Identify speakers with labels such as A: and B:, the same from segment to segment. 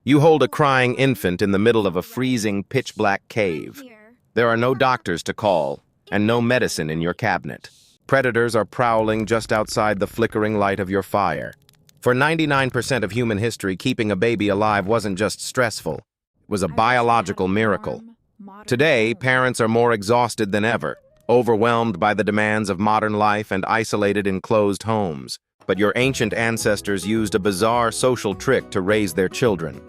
A: You hold a crying infant in the middle of a freezing, pitch-black cave. There are no doctors to call, and no medicine in your cabinet. Predators are prowling just outside the flickering light of your fire. For 99% of human history, keeping a baby alive wasn't just stressful. It was a biological miracle. Today, parents are more exhausted than ever, overwhelmed by the demands of modern life and isolated in closed homes. But your ancient ancestors used a bizarre social trick to raise their children.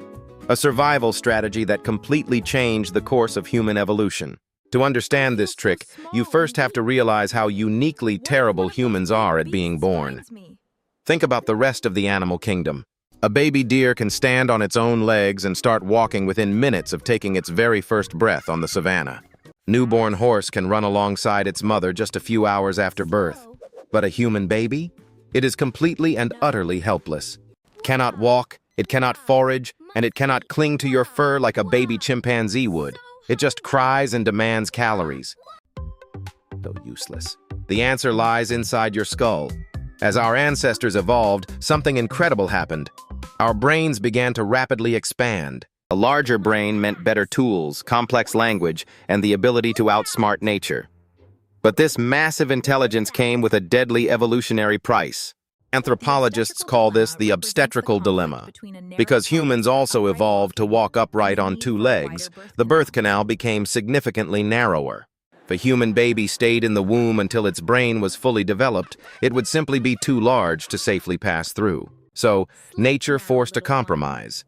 A: A survival strategy that completely changed the course of human evolution. To understand this trick, you first have to realize how uniquely terrible humans are at being born. Think about the rest of the animal kingdom. A baby deer can stand on its own legs and start walking within minutes of taking its very first breath on the savannah. Newborn horse can run alongside its mother just a few hours after birth. But a human baby? It is completely and utterly helpless. It cannot walk, it cannot forage, and it cannot cling to your fur like a baby chimpanzee would. It just cries and demands calories. So useless. The answer lies inside your skull. As our ancestors evolved, something incredible happened. Our brains began to rapidly expand. A larger brain meant better tools, complex language, and the ability to outsmart nature. But this massive intelligence came with a deadly evolutionary price. Anthropologists call this the obstetrical dilemma. Because humans also evolved to walk upright on two legs, the birth canal became significantly narrower. If a human baby stayed in the womb until its brain was fully developed, it would simply be too large to safely pass through. So, nature forced a compromise.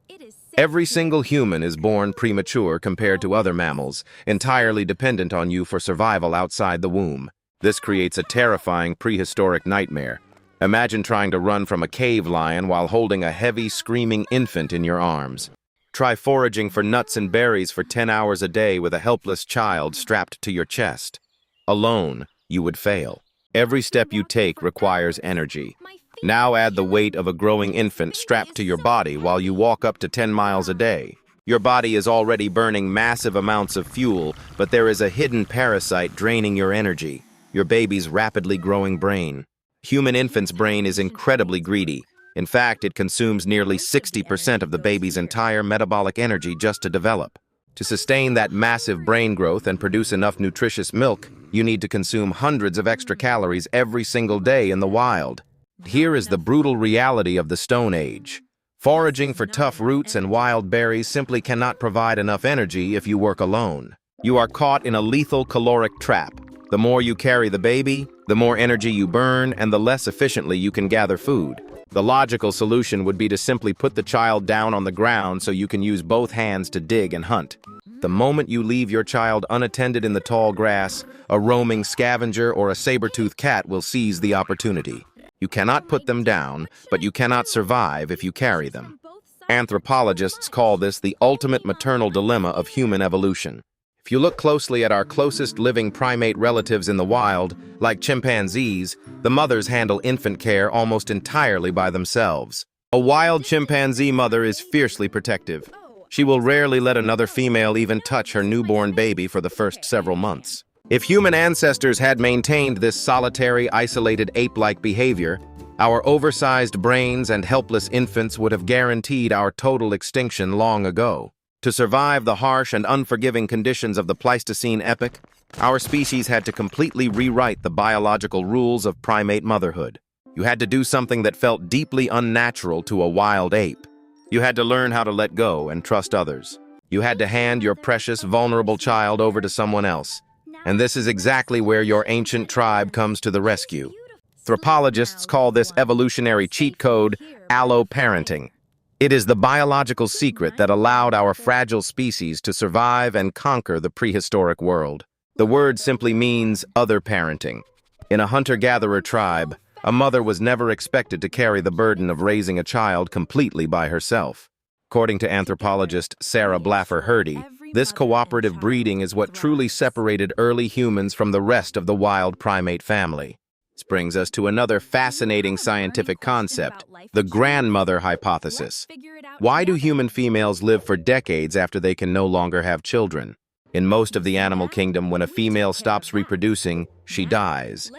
A: Every single human is born premature compared to other mammals, entirely dependent on you for survival outside the womb. This creates a terrifying prehistoric nightmare. Imagine trying to run from a cave lion while holding a heavy, screaming infant in your arms. Try foraging for nuts and berries for 10 hours a day with a helpless child strapped to your chest. Alone, you would fail. Every step you take requires energy. Now add the weight of a growing infant strapped to your body while you walk up to 10 miles a day. Your body is already burning massive amounts of fuel, but there is a hidden parasite draining your energy, your baby's rapidly growing brain. Human infant's brain is incredibly greedy. In fact, it consumes nearly 60% of the baby's entire metabolic energy just to develop. To sustain that massive brain growth and produce enough nutritious milk, you need to consume hundreds of extra calories every single day in the wild. Here is the brutal reality of the Stone Age. Foraging for tough roots and wild berries simply cannot provide enough energy if you work alone. You are caught in a lethal caloric trap. The more you carry the baby, the more energy you burn, and the less efficiently you can gather food. The logical solution would be to simply put the child down on the ground so you can use both hands to dig and hunt. The moment you leave your child unattended in the tall grass, a roaming scavenger or a saber-toothed cat will seize the opportunity. You cannot put them down, but you cannot survive if you carry them. Anthropologists call this the ultimate maternal dilemma of human evolution. If you look closely at our closest living primate relatives in the wild, like chimpanzees, the mothers handle infant care almost entirely by themselves. A wild chimpanzee mother is fiercely protective. She will rarely let another female even touch her newborn baby for the first several months. If human ancestors had maintained this solitary, isolated ape-like behavior, our oversized brains and helpless infants would have guaranteed our total extinction long ago. To survive the harsh and unforgiving conditions of the Pleistocene epoch, our species had to completely rewrite the biological rules of primate motherhood. You had to do something that felt deeply unnatural to a wild ape. You had to learn how to let go and trust others. You had to hand your precious, vulnerable child over to someone else. And this is exactly where your ancient tribe comes to the rescue. Anthropologists call this evolutionary cheat code alloparenting. It is the biological secret that allowed our fragile species to survive and conquer the prehistoric world. The word simply means other parenting. In a hunter-gatherer tribe, a mother was never expected to carry the burden of raising a child completely by herself. According to anthropologist Sarah Blaffer-Hrdy, this cooperative breeding is what truly separated early humans from the rest of the wild primate family. This brings us to another fascinating scientific concept, the grandmother hypothesis. Why do human females live for decades after they can no longer have children? In most of the animal kingdom, when a female stops reproducing, she dies.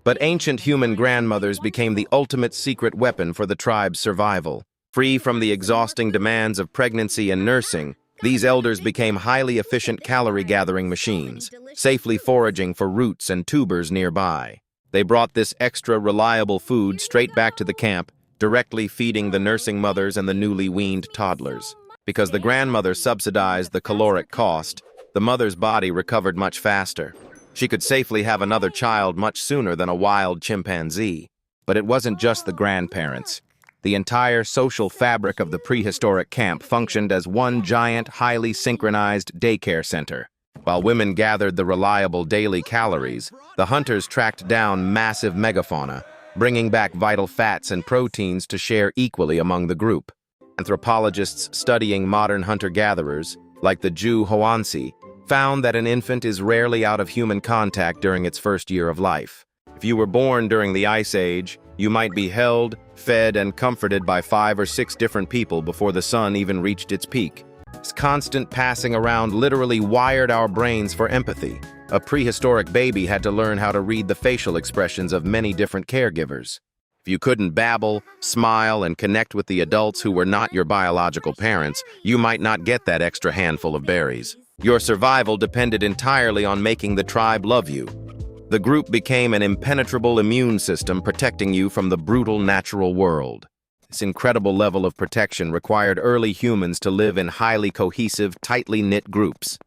A: But ancient human grandmothers became the ultimate secret weapon for the tribe's survival. Free from the exhausting demands of pregnancy and nursing, these elders became highly efficient calorie-gathering machines, safely foraging for roots and tubers nearby. They brought this extra reliable food straight back to the camp, directly feeding the nursing mothers and the newly weaned toddlers. Because the grandmother subsidized the caloric cost, the mother's body recovered much faster. She could safely have another child much sooner than a wild chimpanzee. But it wasn't just the grandparents. The entire social fabric of the prehistoric camp functioned as one giant, highly synchronized daycare center. While women gathered the reliable daily calories, the hunters tracked down massive megafauna, bringing back vital fats and proteins to share equally among the group. Anthropologists studying modern hunter-gatherers, like the Jew Hoansi, found that an infant is rarely out of human contact during its first year of life. If you were born during the Ice Age, you might be held, fed, and comforted by 5 or 6 different people before the sun even reached its peak. This constant passing around literally wired our brains for empathy. A prehistoric baby had to learn how to read the facial expressions of many different caregivers. If you couldn't babble, smile, and connect with the adults who were not your biological parents, you might not get that extra handful of berries. Your survival depended entirely on making the tribe love you. The group became an impenetrable immune system protecting you from the brutal natural world. This incredible level of protection required early humans to live in highly cohesive, tightly knit groups.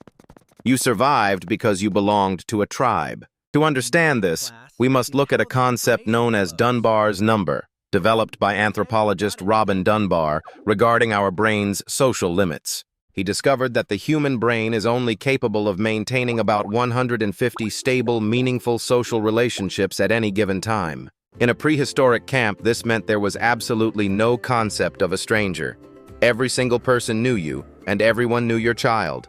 A: You survived because you belonged to a tribe. To understand this, we must look at a concept known as Dunbar's number, developed by anthropologist Robin Dunbar regarding our brain's social limits. He discovered that the human brain is only capable of maintaining about 150 stable, meaningful social relationships at any given time. In a prehistoric camp, this meant there was absolutely no concept of a stranger. Every single person knew you, and everyone knew your child.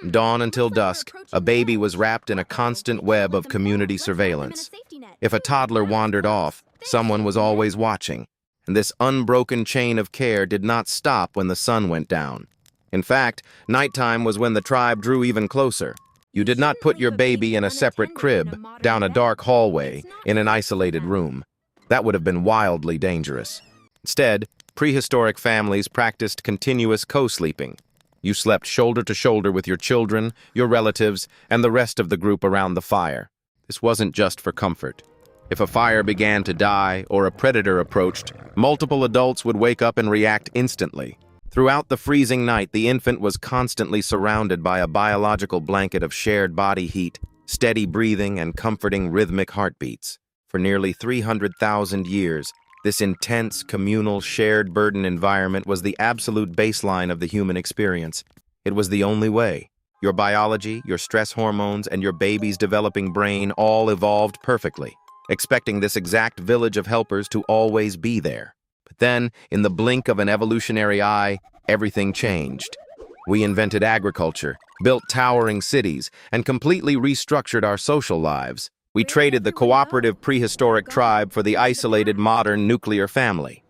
A: Dawn until dusk, a baby was wrapped in a constant web of community surveillance. If a toddler wandered off, someone was always watching, and this unbroken chain of care did not stop when the sun went down. In fact, nighttime was when the tribe drew even closer. You did not put your baby in a separate crib, down a dark hallway, in an isolated room. That would have been wildly dangerous. Instead, prehistoric families practiced continuous co-sleeping. You slept shoulder to shoulder with your children, your relatives, and the rest of the group around the fire. This wasn't just for comfort. If a fire began to die or a predator approached, multiple adults would wake up and react instantly. Throughout the freezing night, the infant was constantly surrounded by a biological blanket of shared body heat, steady breathing, and comforting rhythmic heartbeats. For nearly 300,000 years, this intense, communal, shared burden environment was the absolute baseline of the human experience. It was the only way. Your biology, your stress hormones, and your baby's developing brain all evolved perfectly, expecting this exact village of helpers to always be there. But then, in the blink of an evolutionary eye, everything changed. We invented agriculture, built towering cities, and completely restructured our social lives. We traded the cooperative prehistoric tribe for the isolated modern nuclear family.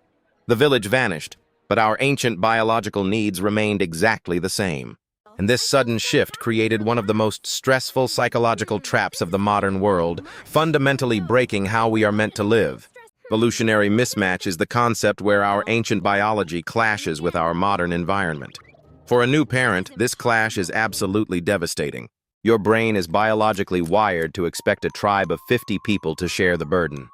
A: The village vanished, but our ancient biological needs remained exactly the same. And this sudden shift created one of the most stressful psychological traps of the modern world, fundamentally breaking how we are meant to live. Evolutionary mismatch is the concept where our ancient biology clashes with our modern environment. For a new parent, this clash is absolutely devastating. Your brain is biologically wired to expect a tribe of 50 people to share the burden.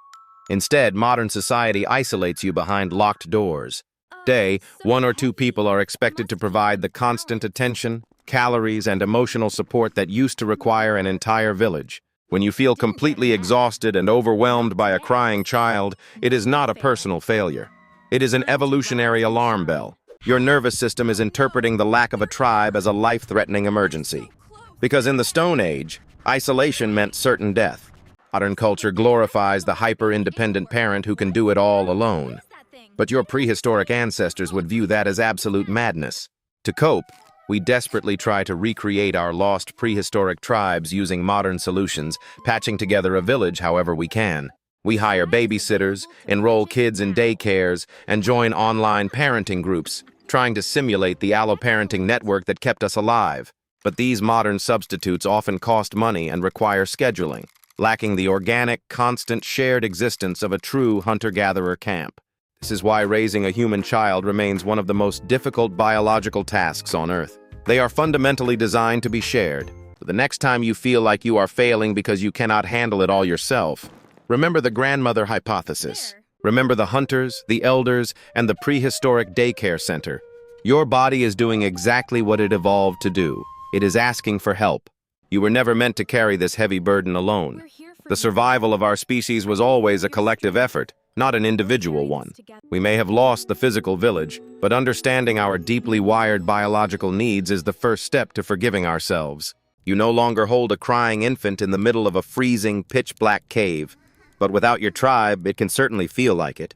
A: Instead, modern society isolates you behind locked doors. Today, 1 or 2 people are expected to provide the constant attention, calories, and emotional support that used to require an entire village. When you feel completely exhausted and overwhelmed by a crying child, it is not a personal failure. It is an evolutionary alarm bell. Your nervous system is interpreting the lack of a tribe as a life-threatening emergency. Because in the Stone Age, isolation meant certain death. Modern culture glorifies the hyper-independent parent who can do it all alone. But your prehistoric ancestors would view that as absolute madness. To cope, we desperately try to recreate our lost prehistoric tribes using modern solutions, patching together a village however we can. We hire babysitters, enroll kids in daycares, and join online parenting groups, trying to simulate the alloparenting network that kept us alive. But these modern substitutes often cost money and require scheduling, lacking the organic, constant, shared existence of a true hunter-gatherer camp. This is why raising a human child remains one of the most difficult biological tasks on Earth. They are fundamentally designed to be shared. So the next time you feel like you are failing because you cannot handle it all yourself, remember the grandmother hypothesis. Remember the hunters, the elders, and the prehistoric daycare center. Your body is doing exactly what it evolved to do. It is asking for help. You were never meant to carry this heavy burden alone. The survival of our species was always a collective effort, not an individual one. We may have lost the physical village, but understanding our deeply wired biological needs is the first step to forgiving ourselves. You no longer hold a crying infant in the middle of a freezing, pitch-black cave, but without your tribe, it can certainly feel like it.